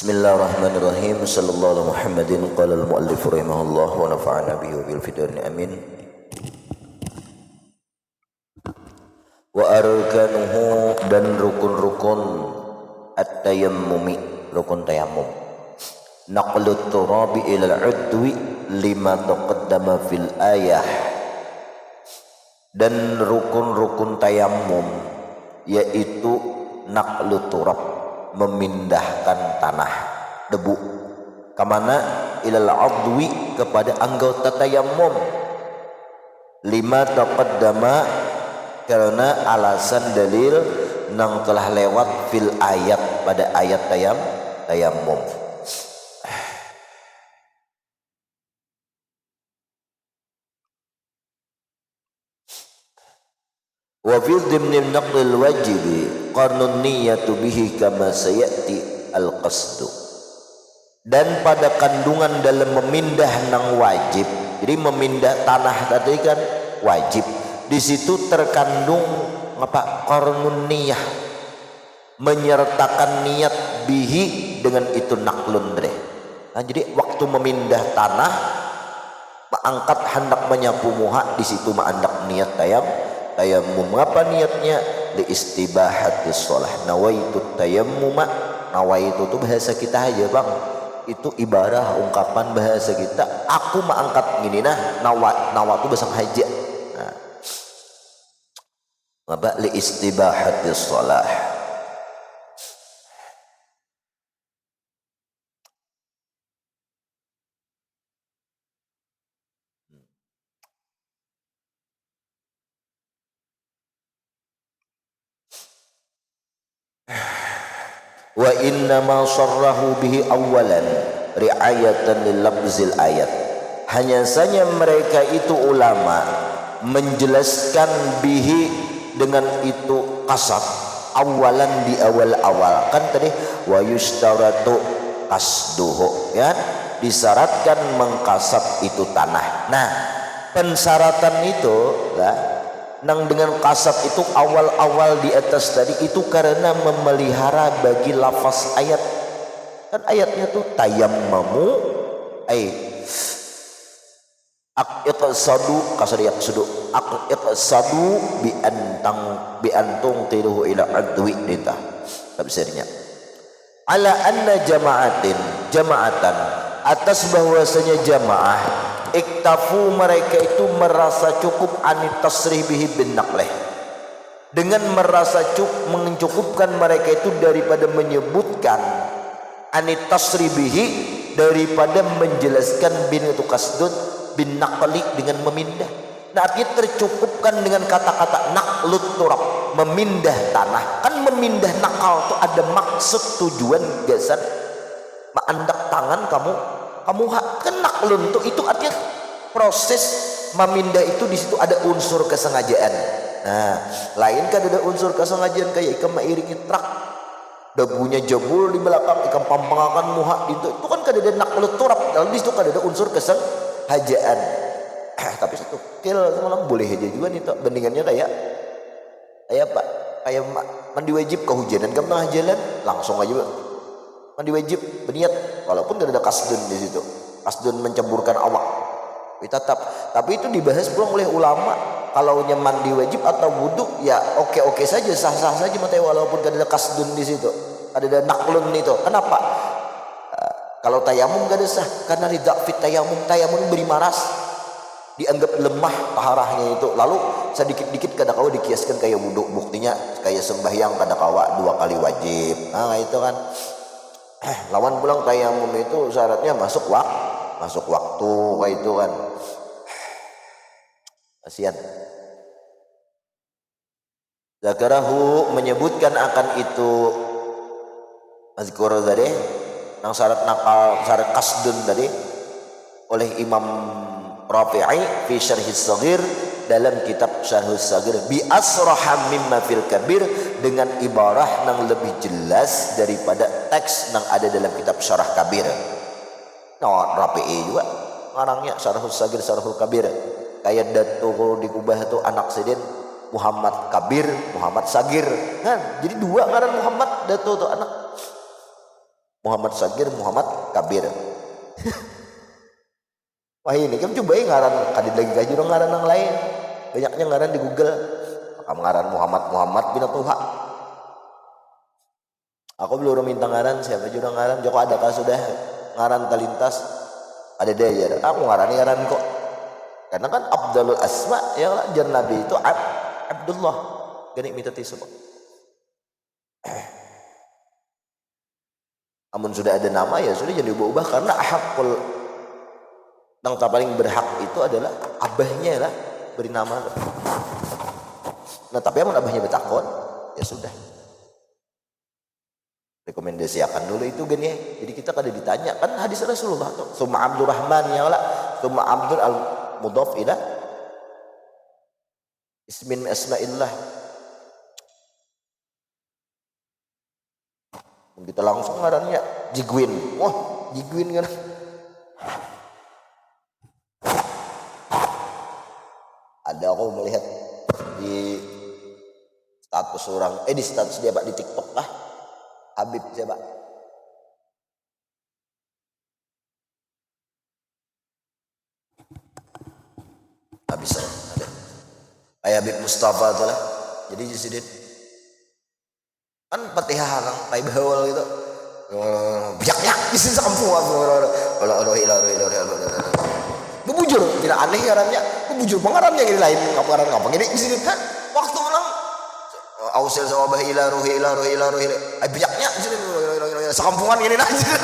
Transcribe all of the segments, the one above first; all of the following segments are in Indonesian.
Bismillahirrahmanirrahim. Sallallahu alaihi Muhammadin qala al-muallif rahimahullah wa nafa'ana bihi wa bil fidain amin. Wa arkanuhu, dan rukun-rukun at-tayammumi, rukun tayammum. Naqlut turabi ila al-udwi lima taqaddama fil ayah. Dan rukun-rukun tayammum yaitu naqlut turab, memindahkan tanah debu kemana, ilal adwi, kepada anggota tayammum, lima taqaddama, karena alasan dalil nang telah lewat fil ayat, pada ayat tayammum. Wa fi dhimni naqlil wajibi qarnun niyatu bihi kama sayati al-qasdu. Dan pada kandungan dalam memindah nang wajib, jadi memindah tanah tadi kan wajib, di situ terkandung apa? Qarnun niyah, menyertakan niat bihi dengan itu naqlun deh. Nah, jadi waktu memindah tanah angkat hendak menyapu muha, di situ hendak niat tayammum. Apa niatnya? Li istibahatis shalah, nawaitu tayammuma. Nawaitu itu bahasa kita aja bang, itu ibarah ungkapan bahasa kita. Aku angkat gini nah, nawa itu bahasa haji. Nah, apa? Li istibahatis shalah. Wa inna ma sarrahu bihi awalan ri'ayatan lil lafzil ayat. Hanya saja mereka itu ulama menjelaskan bihi dengan itu kasab awalan, di awal-awal kan tadi wa yustaratu qasduhu, ya, disyaratkan mengkasab itu tanah. Nah, pensyaratan itu lah nang dengan kasab itu awal-awal di atas tadi itu karena memelihara bagi lafaz ayat. Kan ayatnya tuh tayammamu ay iqsadu, kasar yaqsudu, iqsadu bi antung tiruhu ila adwi, ditah tafsirnya ala anna jama'atan, atas bahwasanya jamaah iktafu, mereka itu merasa cukup anit tasrih bihi bin naqleh, dengan merasa cukup mencukupkan mereka itu daripada menyebutkan anit tasrih bihi, daripada menjelaskan bin itu kasdun bin naqli, dengan memindah. Nah, artinya tercukupkan dengan kata-kata naqlut turab, memindah tanah. Kan memindah nakal itu ada maksud, tujuan, gasan maandak tangan kamu kan naqlun tuh, itu artinya proses memindah itu, di situ ada unsur kesengajaan. Nah, lain kan ada unsur kesengajaan kayak ikan mairingi truk, debunya jebul di belakang, ikan pampangakan muha itu kan ada naqlut turab, lalu di situ kan ada unsur kesengajaan. Tapi satu kil semalam boleh aja juga nih toh, bandingannya kayak pak, kayak mandi wajib kehujanan ke tengah jalan, langsung aja mandi wajib berniat, walaupun gak ada kasdun di situ, kasdun menceburkan awak, tapi itu dibahas pulang oleh ulama. Kalau mandi wajib atau wudhu ya oke saja, sah saja mata, walaupun gak ada kasdun di situ, ada naqlun itu. Kenapa? Kalau tayamum gak ada sah, karena tidak fit tayamum beri maras, dianggap lemah taharahnya itu. Lalu sedikit-dikit kadang kawa dikiaskan kayak wudhu, buktinya kayak sembahyang kadang kawa 2 kali wajib. Nah itu kan lawan pulang tayamum itu syaratnya masuk waktu kayak itu kan. Kasihan. Zakarahu, menyebutkan akan itu azkur tadi, yang syarat nakal, syarat kasdun tadi oleh Imam Rafi'i fi Syarhis Shaghir, dalam kitab Syarhus Shaghir, bi asraha mimma fil kabir, dengan ibarah yang lebih jelas daripada teks yang ada dalam kitab Syarah Kabir. Nah, Rafi'i juga ngarangnya Syarhus Shaghir, Syarhul Kabir. Kayak Datul dikubah itu anak sidin Muhammad Kabir, Muhammad Sagir. Kan jadi 2 ngaran Muhammad, Datul itu anak. Muhammad Sagir, Muhammad Kabir. Wah ini kan coba ngaran kadit lagi gaji dong ngaran yang lain. Banyaknya ngaran di Google. Maka ngaran Muhammad bin Tuha. Aku belum minta ngaran, siapa juga ngaran. Joko adakah sudah ngaran talintas? Ada dia ya. Aku ngaran kok. Karena kan Abdul Asma ya lah jar Nabi itu Abdullah. Gani minta tisu kok. Namun sudah ada nama ya sudah jadi ubah karena hakul yang paling berhak itu adalah abahnya lah beri nama. Nah tapi amun abahnya betakon ya sudah. Rekomendasikan dulu itu gini ya. Jadi kita kada ditanya kan hadis Rasulullah tuh. Summa Abdurrahman ya lah. Summa Abdul al mudhaf ila ismin asma'illah. Kita langsung ngarannya Jigwin. Wah, Jigwin kan. Ada aku melihat di status orang di status dia Pak di TikTok lah. Habib siapa? Habib saya ada. Habib Mustafa itu lah. Jadi Jisidin kan Fatihah kan pai bawal gitu. Biak-biak di sini kampung bubujur tidak aneh ngarannya. Bubujur pengarannya gini lain ngaparan ngapa gini di sini kan waktu orang ausil sawabah ila ruhi biaknya di sini sekampungan gini aja.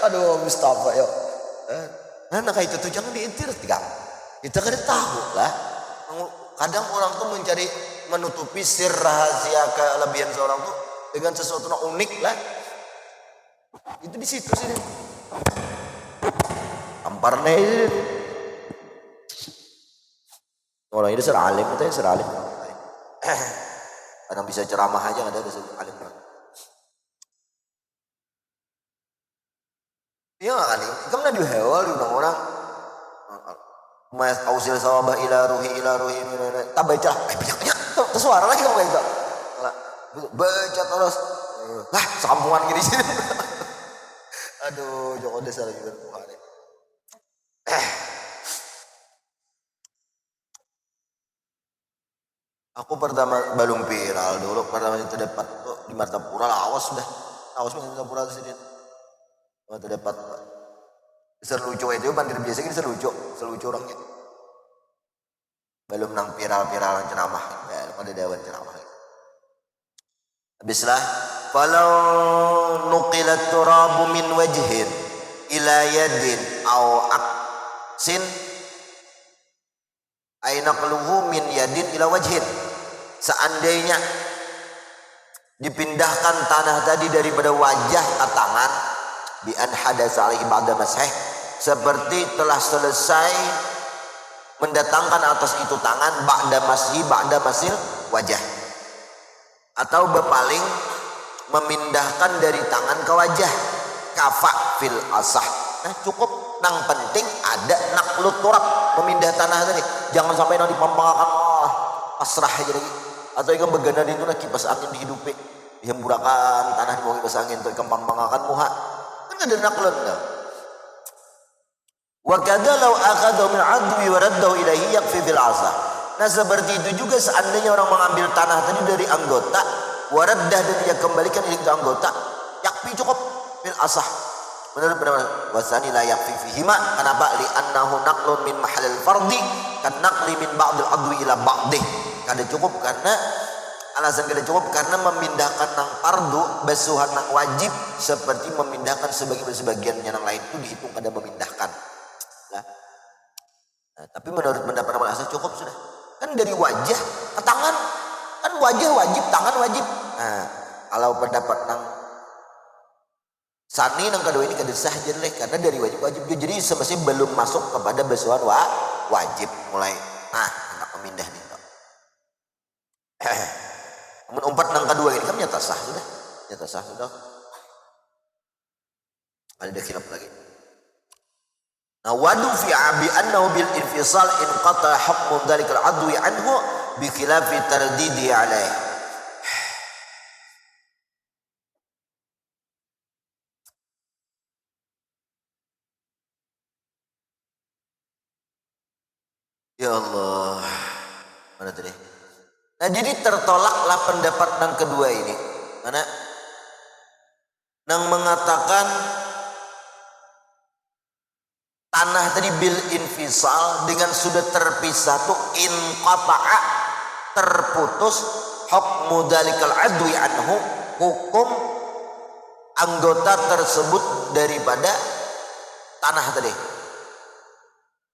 Aduh Mustafa yo. Nah kayak itu tuh jangan diintir tiga. Kita kan tahu lah. Kadang orang tuh mencari menutupi sir rahasia kelebihan seorang tuh dengan sesuatu yang unik lah. Itu di situ sih. Amparnya ini. Orang ini seralim itu ya seralim. Kadang bisa ceramah aja ada alim. Iya kan nih. Kamu nadi hewal di orang. Mas ausil sawabah ila ruhi tak baca bijaknya terus suara lagi kamu baca baca terus lah sekampungan gini sih. Aduh Joko desa lagi Tuhan. Aku pertama belum viral dulu pertama itu dapat di Martapura lawas sudah lawas di Martapura sini waktu dapat selucu itu bandir biasa ini selucu orangnya belum nang viral ceramah ya, pada dewan ceramah habislah falau nuqilat turabu min wajhin ila yadin au aksin aina qaluhu min yadin ila wajhin seandainya dipindahkan tanah tadi daripada wajah ke tangan bi an hadatsa alaihi ba'da masih seperti telah selesai mendatangkan atas itu tangan ba'da masil wajah atau berpaling memindahkan dari tangan ke wajah kafa fil asah. Nah cukup nang penting ada naklut turab memindah tanah tadi jangan sampai nanti pampangkan pasrah aja lagi atau ikan begana itu nak kipas angin dihidupi dihemburakan tanah di bawah kipas angin itu ikan pampangkan muha kan ada naklut dah. Wa kadza law akhadhu min 'adwi wa raddahu ilaihi yakfi fil 'asa. Nah seperti itu juga seandainya orang mengambil tanah tadi dari anggota wa raddah dan dia kembalikan itu anggota yakfi cukup fil 'asah. Menurut pendapat wasani la yakfi fihi ma kenapa li annahu naqlun min mahallil fardhi kan naqli min ba'dil 'adwi ila ba'dih. Kada cukup karena alasan kada cukup karena memindahkan nang fardu besuhan nang wajib seperti memindahkan sebagian yang lain itu dihitung kada memindahkan. Nah, tapi menurut pendapat Ahmad Hasan cukup sudah kan dari wajah ke tangan kan wajah wajib tangan wajib. Nah kalau pendapat nang sani nang kedua ini kada sah jelek karena dari wajib jadi semestinya belum masuk kepada besuhan wajib mulai hendak memindah nih. Namun umpat nang kedua ini kan nyata sah sudah ada khilaf lagi. Nawadu fi abi annahu bil infisal in qata hukmu dhalikal adwi anhu bi khilafi tardidi alaih. Ya Allah, mana tadi? Nah jadi tertolaklah pendapat yang kedua ini, mana? Nang mengatakan tanah tadi bil infisal dengan sudah terpisah tuh inqata'a, terputus hukmu dalikal adwi anhu, hukum anggota tersebut daripada tanah tadi.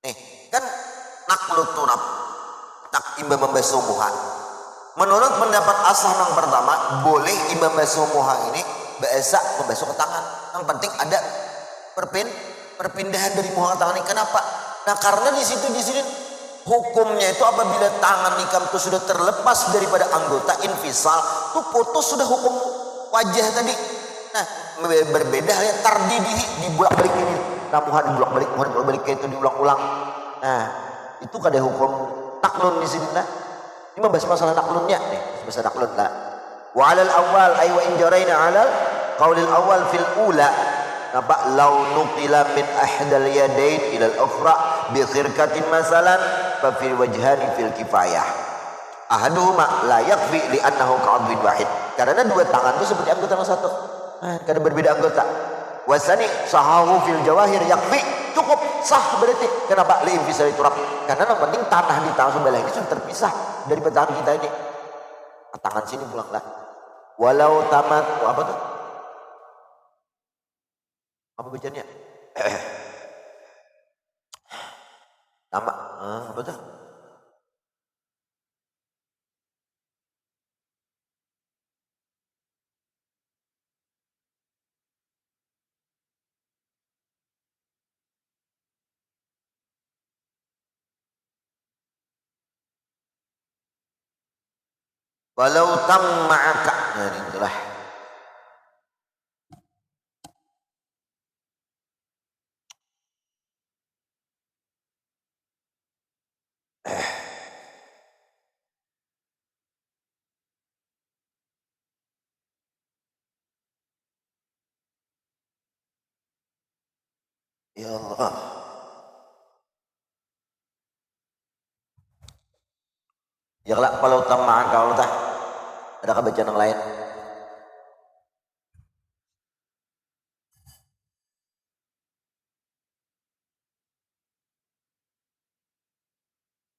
Nih kan naklut turab tak imam membasuh muha. Menurut pendapat asah yang pertama, boleh imam membasuh muha ini biasa membasuh ke tangan. Yang penting ada perpindahan dari muha ke tangan ini. Kenapa? Nah karena di sini hukumnya itu apabila tangan nikam itu sudah terlepas daripada anggota infisal, itu putus sudah hukum wajah tadi. Nah berbeda ya tardidih dibulak balik ini. Nah muha dibulak balik itu diulang-ulang. Nah itu kada hukum taklun di sini lah. Ini membahas masalah taklunnya nih, bahasa taklun lah. Wa 'alal awal ay wa in jaraina 'alal qaulil awal fil ula. Nampak law nuqila min ahdal yadain ila al-ukhra bi khirqatin masalan fa fil wajhani fil kifayah. Ahaduhuma la yakfi li annahu ka'adwin wahid. Karena dua tangan itu seperti anggota yang satu. Karena berbeda anggota. Wasani sahahu fil jawahir yakfi, cukup sah berarti. Kenapa? Li infisal turab. Karena yang penting tanah di tangan sebelah ini sudah terpisah dari tangan kita ini. Tangan sini pulanglah. Walau tamat apa tuh? Apa bacanya? Tamat apa tuh? Walau tamma'aka. Nah itulah. Ya Allah. Ya kelak walau tamma'aka Allah tah. Adakah bacaan yang lain?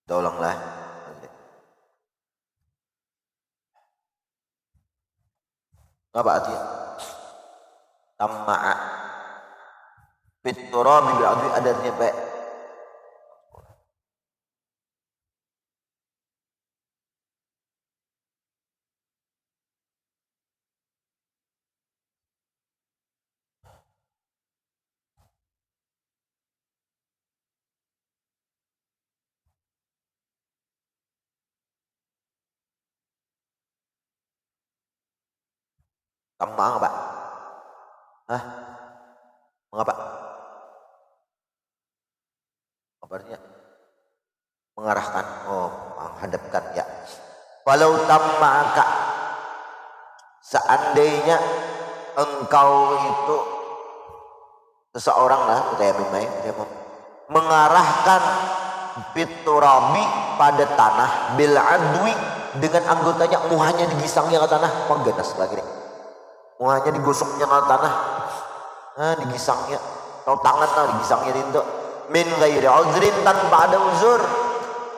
Tolonglah. Apa artinya? Tamma'a biturabi bil adwi adatnya baik. Tamma'a apa? Hah? Mengapa? Apa artinya? Mengarahkan. Oh, menghadapkan ya. Walau tamma'aka, seandainya engkau itu seseorang lah, dia mengarahkan biturabi pada tanah bil adwi dengan anggotanya, muhanya digisangnya ke tanah, pengganas lagi nih. Muhanya digosoknya ke tanah, digisangnya, atau tangan lah digisangnya itu min ghairi uzrin, tanpa ada uzur.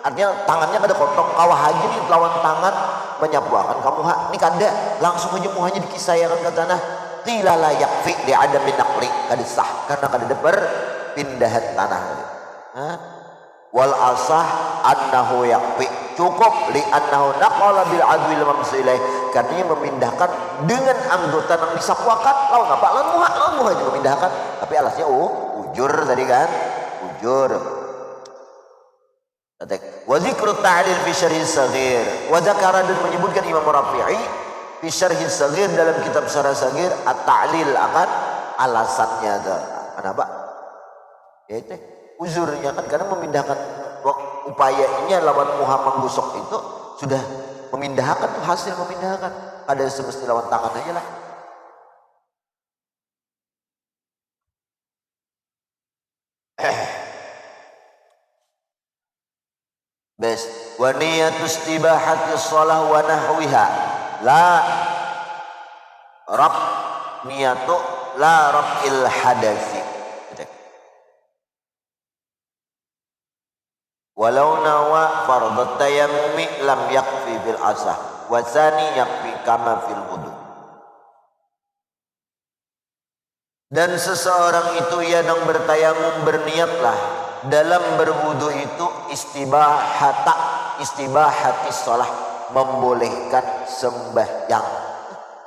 Artinya tangannya kada kotor, kawah haji nih lawan tangan menyapu akan kamu ini kada langsung aja muhanya dikisahkan ke tanah. Qila la yakfi li adami naqli, kada sah karena kada ada perpindahan tanah. Wal asah annahu yakfi, cukup li annahu naqala bil adwi lam silai, karena memindahkan dengan anggota yang disapuakan. Lawan apa? Lawan muha juga memindahkan, tapi alasnya ujur tadi kan, ujur. Wa dzikru ta'lil fi syarhi saghir, wa dzakara, dan menyebutkan Imam Rafi'i fi syarhi saghir dalam kitab syarah saghir at-ta'lil akan alasannya. Kenapa? Ya itu uzurnya kan, karena memindahkan upayanya lawan Muhammad gosok itu sudah memindahkan tuh, hasil memindahkan, ada semesti lawan tangan aja lah. bes wa niyatu istibahati shalah wa nahwiha la rab niyatu la rab'il hadasi walau nawa fardhat tayammumi lam yakfi bil asah wa tsani yakfi kama fil wudu. Dan seseorang itu yang bertayamum berniatlah dalam berwudu itu istibahati shalah membolehkan sembahyang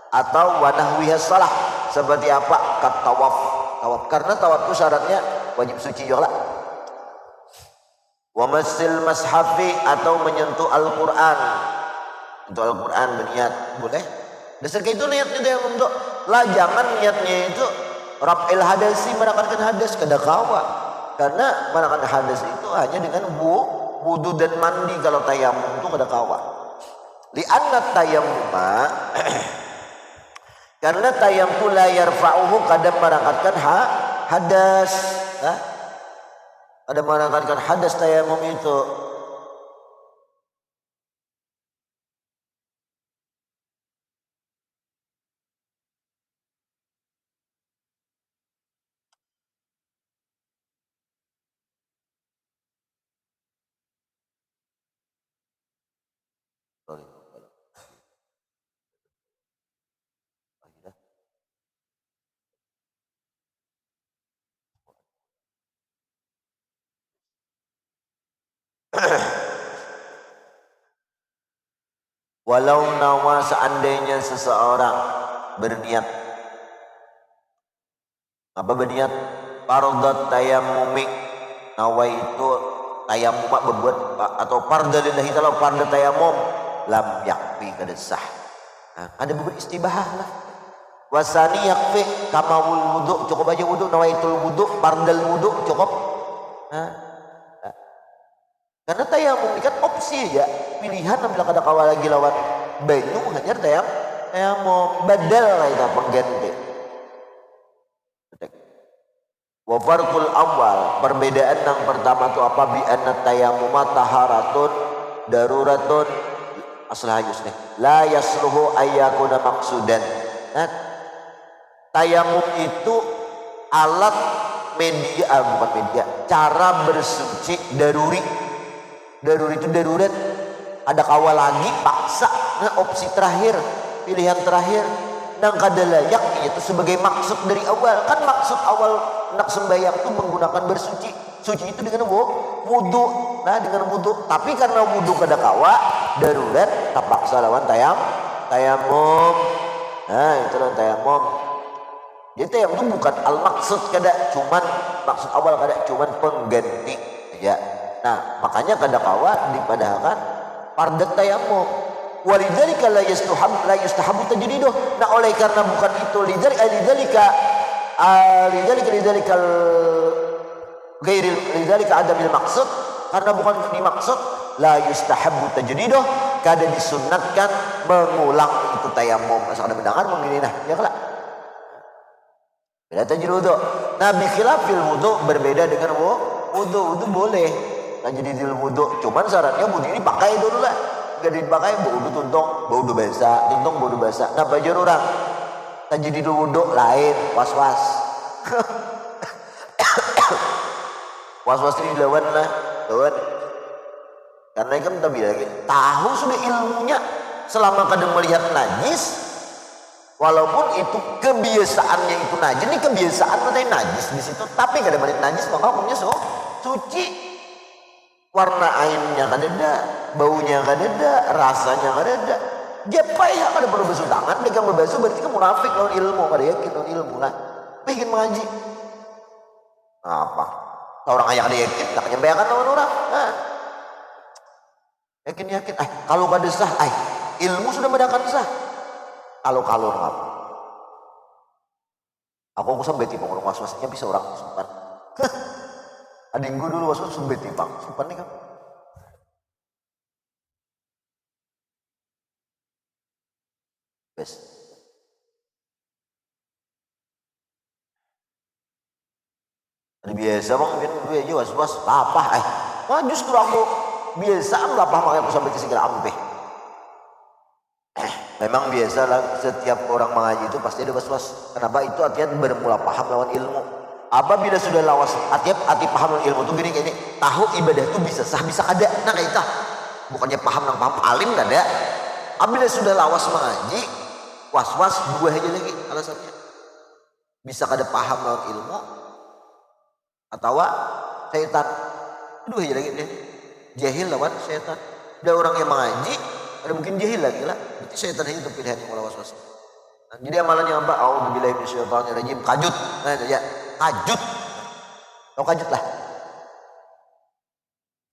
atau wanahwihas shalah seperti apa kat tawaf karena tawaf itu syaratnya wajib suci juga. Wa masil mashafi atau menyentuh Al-Qur'an. Untuk Al-Qur'an berniat boleh. Dasar itu niatnya dia untuk lah jangan niatnya itu Rab'il hadasi merakankan hadas kada kawa. Karena merakankan hadas itu hanya dengan wudu dan mandi. Kalau tayamum itu kada kawa. Li'anna tayammuma karena tayammum la yarfa'uhu kada merakankan hadas. Ada merakankan hadas tayamum itu. Walau nawa seandainya seseorang berniat apa berniat fardhat tayammumi nawa itu tayamum berbuat atau fardhu lillahi ta'ala fardhu tayammum lam yakfi kada sah. Ada beberapa istibahah lah. Wasani yakfi kama wudu cukup aja wudu nawaitul wudu fardhul wudu cukup. Karena tayamum ini kan opsi ya, pilihan bila kada kawa lagi lawan banyu hanya tayamum badal lah itu pengganti. Wa farqul awal perbedaan yang pertama itu apa bi anna tayammum taharatun daruratun aslah yusni la yasluhu ayyakuna maqsudan. Tayamum itu alat media bukan media cara bersuci daruri itu darurat ada kawal lagi paksa opsi terakhir pilihan terakhir nang kada layak itu sebagai maksud dari awal kan maksud awal nak sembahyang itu menggunakan bersuci suci itu dengan wudu dengan wudu tapi karena wudu kada kawa darurat terpaksa lawan tayamum itu lawan tayamum jadi tayamum itu bukan al maksud kada cuman maksud awal kada cuman pengganti ya. Nah, makanya kada kawa dipadahkan fardhu tayammum. Walidzalika la yustahabu tajdiduh. Nah, oleh karena bukan itu lidzalika adamil maksud karena bukan dimaksud la yustahabu tajdiduh kada disunnatkan mengulang itu tayammum. Asal ada mendengar begini nah, ya kelak. Beda tajdid. Nah, bi khilafil wudu berbeda dengan wudu boleh. Tajdidul wudu, cuman syaratnya wudu ini pakai dulu lah. Enggak dipakai wudu tuntung, wudu basah. Nah, bajar orang. Tajdidul wudu lain, was-was. Was-was ini lawan. Karena kan kita bilang tahu sudah ilmunya selama kadang melihat najis walaupun itu kebiasaannya itu najis, ini kebiasaan katanya najis di situ, tapi kadang melihat najis maka hukumnya suci. Warna airnya kan ada, baunya kan ada, rasanya kan ada. Dia payah kada perlu basuh tangan, dia kan berbasuh berarti kan munafik lawan ilmu, kada yakin lawan ilmu lah. Bikin mengaji. Apa? Orang ayah kada yakin, tak nyampeakan lawan orang. Yakin. Kalau kada sah, ilmu sudah mendakan sah. Kalau apa? Aku sampai timbang orang was-wasnya bisa orang sumpan. Ada yang gue dulu was-was sampai timbang sumpan nih kan. Bes. Ada biasa bang, gue aja was-was apa? Justru aku biasa lah paham aku sampai ke segala ampe. Memang biasa lah setiap orang mengaji itu pasti ada was-was. Kenapa? Itu artinya bermula paham lawan ilmu. Apabila sudah lawas hati paham lawan ilmu itu gini tahu ibadah itu bisa sah bisa ada. Nah kayak itu bukannya paham nang paham alim gak ada. Apabila sudah lawas mengaji was-was dua aja lagi alasannya. Bisa kada paham lawan ilmu atau syaitan. Dua aja lagi deh. Jahil lawan syaitan. Ada orang yang mengaji ada mungkin jahil lagi lah. Berarti syaitan itu pilihan yang was-was. Nah, jadi amalannya apa? A'udzubillahi minasyaitonir rajim. Kajut. Nah itu ya. Kajut. Tahu kajut lah.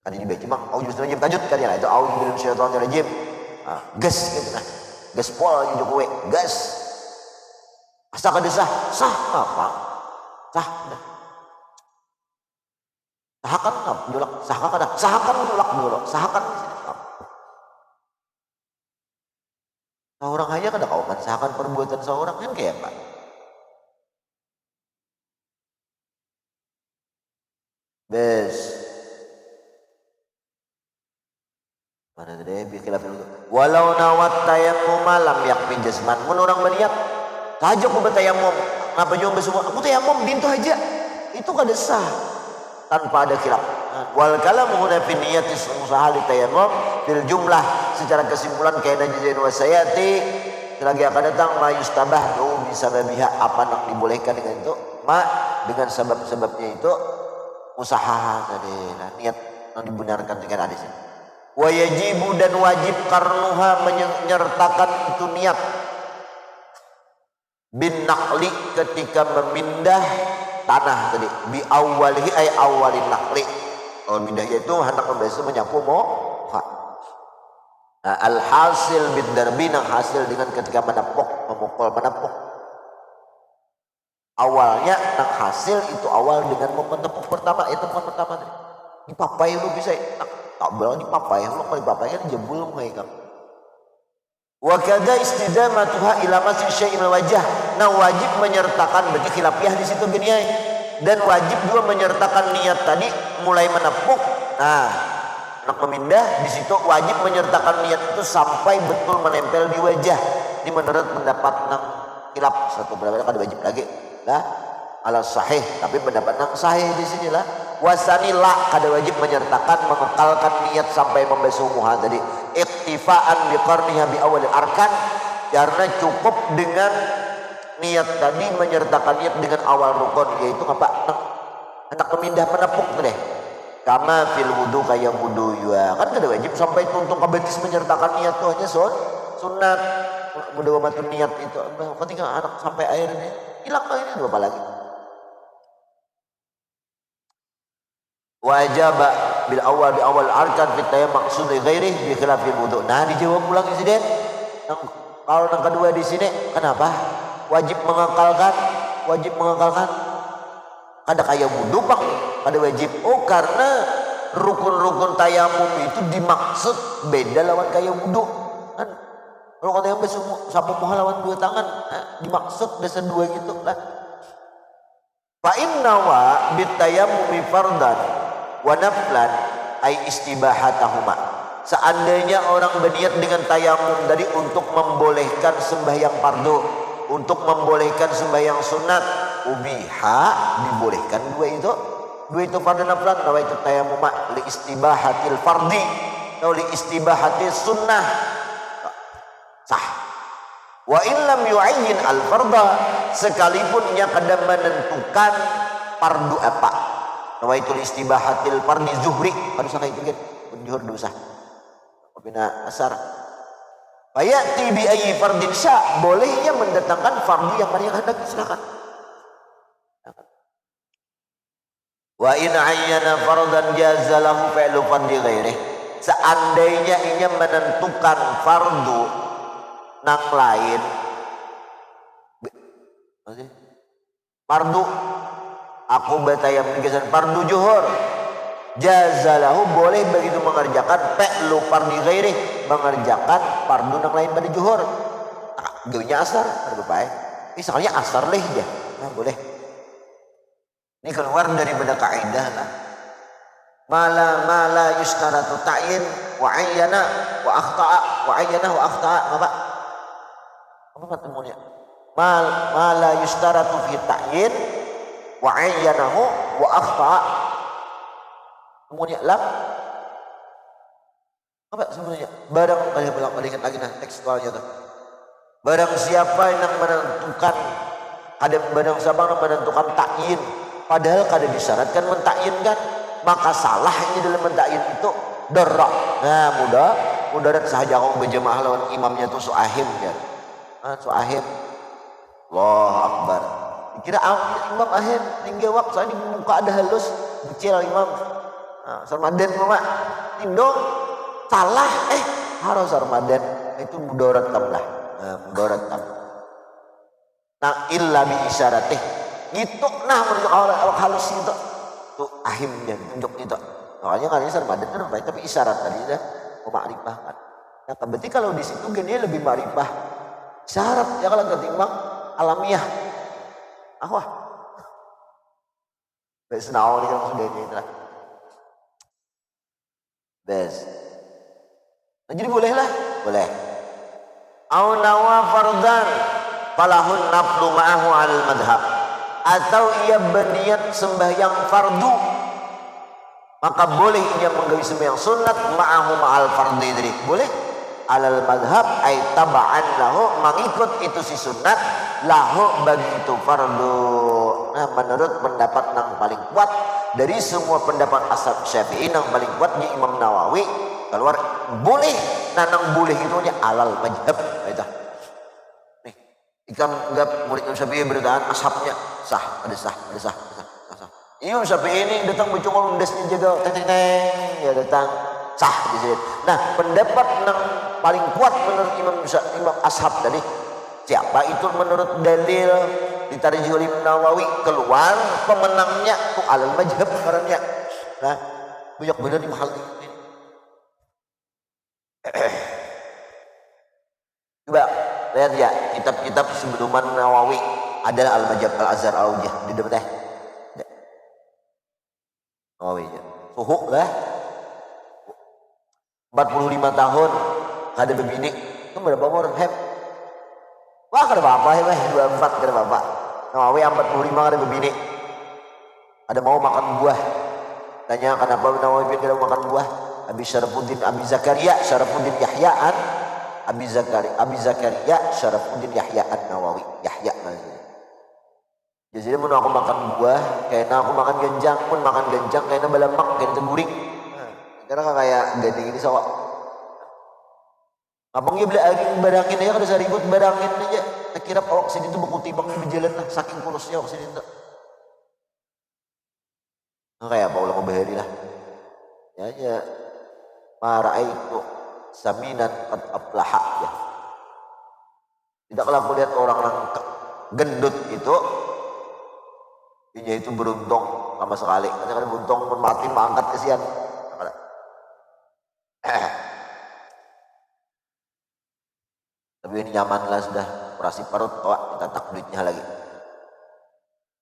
Kan ini baik cuma a'udzubillahi kajut kan ya. Itu a'udzubillahi minasyaitonir rajim. Nah, gas gitu nah. Gas pol gitu kowe. Gas. Asa kada sah. Sah apa? Sah. Sahakan apa? Julak. Sahakan kada. Sahakan julak dulu. Sahakan seorang aja kada kau mensahakan perbuatan seorang kan kayak apa? Bes. Mana tadi bikhilaf itu. Walau nawat tayammum lam yakfin jasman. Mun orang berniat saja aku bertayamum. Ngapa jauh besok? Aku tayamum dintu aja. Itu kada sah tanpa ada khilaf. Wal kalamu huna fi niyati sahali tayammum bil jumlah secara kesimpulan kaidah jazain wa sayati selagi akan datang ma yustabah bisa babiha apa nak dibolehkan dengan itu dengan sebab-sebabnya itu usaha tadi niat yang dibenarkan dengan hadis ini. Wa yajibu dan wajib karnuha menyertakan itu niat bin naqli ketika memindah tanah tadi bi awwalihi ay awwalin naqli. Kalau mindahnya itu hendak membiasa menyapu al-hasil bid darbi yang hasil dengan ketika menepuk memukul menepuk. Awalnya yang hasil itu awal dengan menepuk pertama itu pertama tadi. Dipapai lu bisa tak bilang dipapai lu kalau dipapai kan jebul mereka. Wa kadza istidamatuha ila masih syai'il wajah. Nah wajib menyertakan berarti khilafiah di situ gini ay. Dan wajib juga menyertakan niat tadi mulai menepuk. Nah, nak memindah di situ wajib menyertakan niat itu sampai betul menempel di wajah. Ini menurut pendapat nang khilaf satu pendapat kan wajib lagi. Lah, ala sahih tapi pendapat nang sahih di sinilah wasani la kada wajib menyertakan mengekalkan niat sampai membasuh muha tadi. Iktifaan biqarniha bi awal arkan karena cukup dengan niat tadi menyertakan niat dengan awal rukun yaitu apa? Hendak memindah menepuk deh. Kama fil wudu kayak wudu ya. Kan kada wajib sampai tuntung ke betis menyertakan niat tuh hanya sunat. Wudu matun niat itu. Ketika anak sampai air ini hilang airnya apa lagi? Wajib bil awal arkan fit tayammum maksud ghairi bi khilafil wudu. Nah dijawab ulang insiden. Kalau yang kedua di sini kenapa? Wajib mengekalkan kada kayak wudu pak kada wajib karena rukun-rukun tayamum itu dimaksud beda lawan kayak wudu kan kalau kata yang sapu muha lawan dua tangan dimaksud dasar dua gitu lah fa inna wa bitayammumi fardan wa naflan ay istibahatahuma seandainya orang berniat dengan tayamum dari untuk membolehkan sembahyang fardu untuk membolehkan sembahyang sunat ubiha dibolehkan dua itu fardu naflan nawa itu tayamum li istibahatil fardi atau li istibahatil sunnah sah wa illam yu'ayyin al farda sekalipun ia kada menentukan fardu apa nawa itu li istibahatil fardi zuhri harus kayak itu kan zuhur dosa bina asar Fayati bi ayyi fardin sya bolehnya mendatangkan fardu yang mana yang hendak silakan. Wa in ayyana fardan jaza lahu fi'lu fardhi ghairihi. Seandainya ia menentukan fardu nang lain. Fardu aku batayam dengan fardu zuhur. Jazalahu boleh begitu mengerjakan fi'lu fardhi ghairi mengerjakan fardu yang lain pada zuhur. Geunya asar ada bae. Misalnya asar leh dia. Nah boleh. Ini keluar dari benda kaidah lah. mala yustaratu ta'yin wa ayyana wa akhta'a wa ayyana wa akhta'a apa temunya mala yustaratu fi ta'yin wa ayyanahu wa akhta'a temunya lam apa sebenarnya barang kalian ingat lagi nah tekstualnya tuh barang siapa yang menentukan barang siapa yang menentukan ta'yin padahal kada disyaratkan mentakyinkan maka salahnya dalam mentakyin itu darak. Nah mudarat sahaja kaum berjemaah lawan imamnya tuh suahim kan. Suahim. Allahu Akbar. Dikira imam ahim tinggi waktu saya di muka ada halus kecil imam. Sarmaden mama tindong salah harus sarmaden itu mudarat tamlah. Mudarat tam. Nah illa bi isyaratih. Gitu nah menunjuk awak halus itu. Tuh ahimnya tunjuk itu. Soalnya kan ini sarmadan kan baik tapi isyarat tadi dah memakrifah kan. Nah berarti kalau di situ gini lebih makrifah syarat ya kalau ketimbang alamiah. Wah. Bes naon ini kan sudah itu lah. Bes. Nah, jadi boleh lah, boleh. Au nawa fardan falahun naflu ma'ahu al madhab. Atau ia berniat sembahyang fardu maka boleh ia menggawi sembahyang sunat ma'ahu ma'al fardi tadi boleh alal madhab ay taba'an lahu mengikut itu si sunat lahu bagi itu fardu. Nah menurut pendapat yang paling kuat dari semua pendapat ashab Syafi'i yang paling kuat di Imam Nawawi keluar boleh nanang boleh itu nya alal madhab itu ikan enggak murid Imam Syafi'i beritahan ashabnya sah. Imam Syafi'i ini datang bercungol undasnya jaga teng ya datang sah di sini. Nah pendapat yang paling kuat menurut Imam ashab tadi siapa itu menurut dalil ditarik oleh Imam Nawawi keluar pemenangnya tuh alal majhab karena nah banyak benar di mahal ini. Coba lihat ya kitab-kitab sebelum Nawawi adalah Al-Majab Al-Azhar Al-Aujah di depan teh. Nawawi ya. Suhu lah. 45 tahun kada begini. Itu berapa umur? Wah kada apa-apa 24 kada apa-apa. Nawawi 45 kada begini. Ada mau makan buah. Tanya kenapa Nawawi kada makan buah? Abi Zakaria Syarafuddin Yahya'an Abi Zakaria Syarafuddin Yahya An-Nawawi Yahya maksudnya. Jadi mun aku makan buah kayaknya aku makan genjang pun makan genjang kayaknya balamak kayaknya teguring. Karena kayak gading ini sawak. Abang dia beli aging barangin aja kada saribut barangin aja. Tak kira awak sini tuh beku tibang di jalan lah saking kurusnya awak sini tuh. Kayak apa ulang bahari lah. Ya maraitu saminan qad aflaha ya. Tidaklah aku lihat orang gendut itu dia itu beruntung sama sekali. Karena beruntung pun mati mengangkat kesian. Tapi ini nyaman lah sudah operasi parut kita tak duitnya lagi.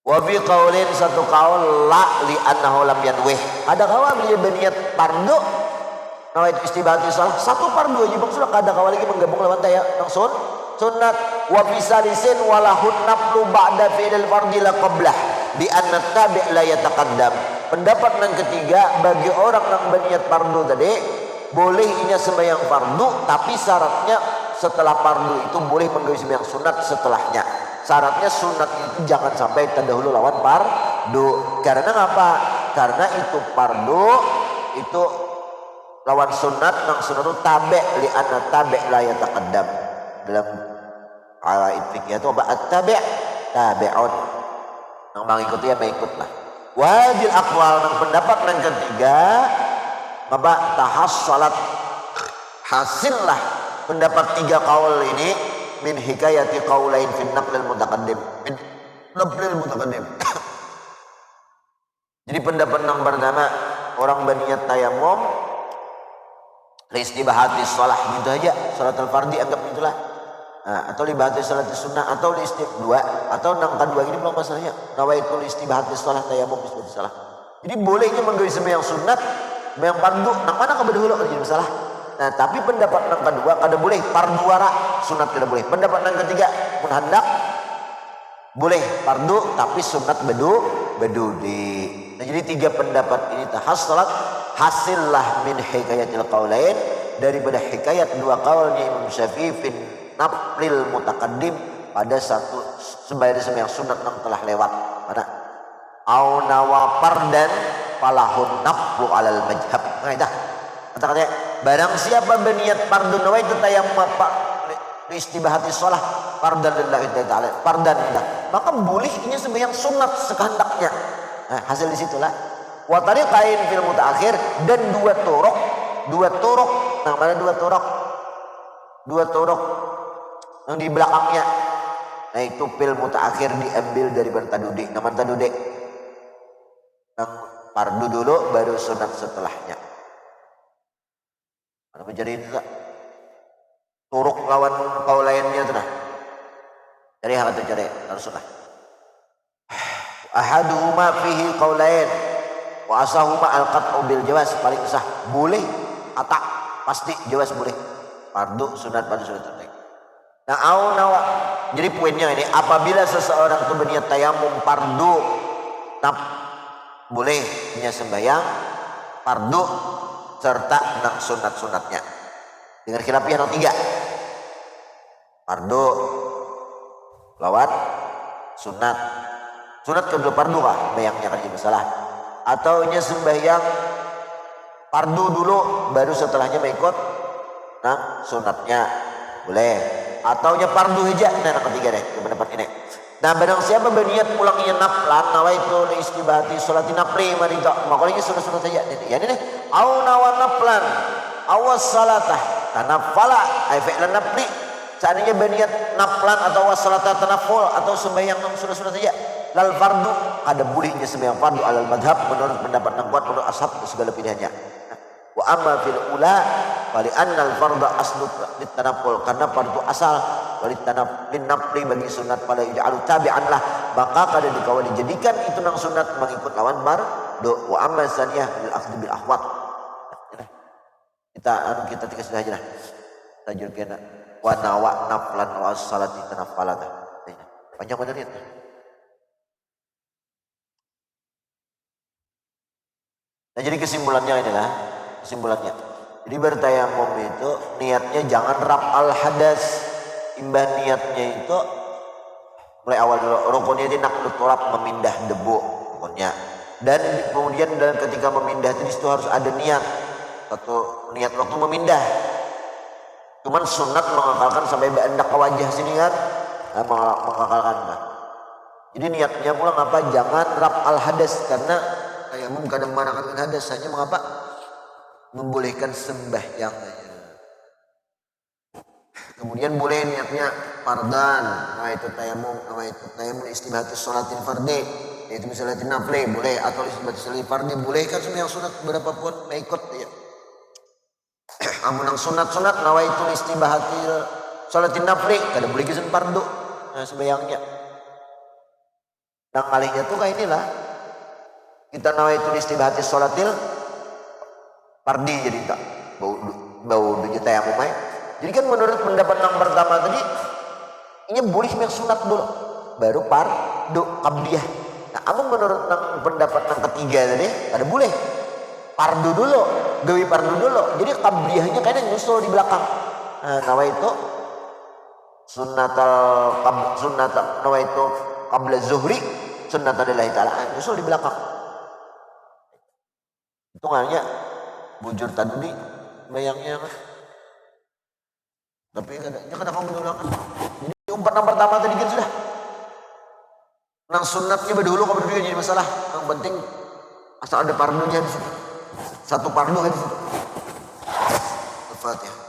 Wa fi qaulin satu qaul la li annahu lam yanwih. Ada kawan dia berniat fardu nawait istibati salah satu fardu aja bang sudah kada kawan lagi menggabung lawan taya langsung sunat wa fi salisin walahun naflu ba'da fi'il fardhi la qablah bi anna tabi' la yataqaddam. Pendapat yang ketiga bagi orang yang berniat fardu tadi boleh inya sembahyang fardu tapi syaratnya setelah fardu itu boleh menggawi sembahyang sunat setelahnya. Syaratnya sunat itu jangan sampai terdahulu lawan fardu. Karena apa? Karena itu fardu itu lawan sunat nang sunat itu tabe' li anna tabe' la yataqaddam. Dalam qawaid fikih itu apa at-tabi' tabi'un. Nang mengikuti ya mengikutlah. Wajil aqwal nang pendapat yang ketiga apa tahassalat hasillah pendapat tiga qaul ini min hikayati qaulain fi naqlil mutaqaddim min naqlil mutaqaddim. Jadi pendapat yang pertama orang berniat tayamum liistibahati shalah gitu aja salatul fardhi anggap itulah. Nah, atau libahati salatul sunnah atau dua atau yang kedua ini belum masalahnya nawaitul istibahati shalah tayamum istibahati shalah Jadi bolehnya menggawe sembahyang sunat, sembahyang fardu, nang mana kabeh dulu jadi masalah. Nah, tapi pendapat yang kedua kada boleh fardu wara, sunat kada boleh. Pendapat yang ketiga mun hendak boleh fardu tapi sunat bedudi. Nah, jadi tiga pendapat ini tahassalat hasillah min hikayatil qaulain, daripada hikayat dua kaulnya Imam Syafi'i fin naflil mutaqaddim pada satu sembahyang sunat yang telah lewat. Mana? Au nawa fardan falahun naflu alal madhab. Nah, itu kata-katanya barang siapa berniat fardu nawaitu tayammum istibahati sholah fardan lillahi ta'ala fardan, maka bolehnya sembahyang sunat sekehendaknya. Nah, hasil di situlah wa tariqain fil mutaakhir, dan dua turuk. Nah, mana dua turuk yang di belakangnya. Nah, itu fil mutaakhir diambil dari tadudi. Nama tadudi yang fardu dulu baru sunat setelahnya. Mana menjadi itu tak? Turuk lawan kau lainnya tu nah. Cari hak tu cari haruslah. Ahaduhuma fihi qaulain wa asahuma al-qat'u bil jawaz, paling sah boleh kata pasti jawaz boleh. Fardu sunat terbaik. Nah, au nawa. Jadi poinnya ini, apabila seseorang itu berniat tayamum fardu, boleh punya sembahyang fardu serta nak sunat-sunatnya. Dengan khilafiyah yang tiga. Fardu lawan sunat. Sunat kedua fardu kah? Bayangnya kan jadi masalah. Atau nya sembahyang fardu dulu baru setelahnya mengikut nah sunatnya boleh. Atau nya fardu hija. Nah, yang ketiga deh pendapat ini. Nah, barang siapa berniat pulangnya naflan nawaitu li istibahati sholati nafli marida, makanya sunat-sunat saja. Ya ini au nawa naflan awas salatah tanafala ay fi'lan nafli. Seandainya berniat naflan atau wassalata tanaful atau sembahyang yang sunat-sunat saja, lal fardu ada bolehnya sembahyang fardu alal madhab menurut pendapat yang kuat menurut ashab segala pilihannya. Wa amma fil ula wali annal fardu aslu litanaful, karena fardu asal walitanaflin nafli bagi sunat pada ij'alu tabi'an lah, maka kada dikawal dijadikan itu nang sunat mengikut lawan fardu. Wa amma saniyah bil akhdhi bil ahwat. Kita tiga sudah aja lah. Tajur kena wa nawa naflan wa salati tanafalata. Panjang benar ya. Nah, jadi kesimpulannya adalah jadi bertayamum itu niatnya jangan raf'al hadas. Imbah niatnya itu mulai awal dulu rukunnya itu naqlut turab, memindah debu rukunnya. Dan kemudian ketika memindah itu disitu harus ada niat. Satu niat waktu memindah. Cuman sunat mengakalkan sampai hendak ke wajah sini kan, mengakalkan. Jadi niatnya pula ngapa jangan raf'al hadas, karena tayamum kadang manakan hadas hanya mengapa membolehkan sembahyang. Kemudian boleh niatnya fardan, itu tayamum istibahati sholatin fardi, yaitu misalnya nafli boleh, atau istibahati sholatin fardi boleh kan sembahyang sunat berapapun mengikut ya. Amun nang sunat nawaitu istibahati sholatin nafli kada boleh kisah fardu. Nah, sembahyangnya. Nang malihnya tuh kayak inilah. Kita nawaitu istibahati sholatil fardi jadi tak bau dunya tayamum ai. Jadi kan menurut pendapat yang pertama tadi ini boleh yang sunat dulu baru fardu qabliyah. Nah, amun menurut pendapat yang ketiga tadi ada boleh fardu dulu, gawe fardu dulu. Jadi qabliyahnya kayaknya nyusul di belakang. Nah, nawaitu nawaitu qabla zuhri sunnatullahi ta'ala nyusul di belakang. Hitungannya bujur tadi bayangnya kan. Tapi kadang kamu menolakkan. Jadi umpat yang pertama tadi kan sudah. Nang sunatnya berdulu kamu berdua jadi masalah. Yang penting asal ada fardunya di situ. Satu fardu kan di situ. Al-Fatihah.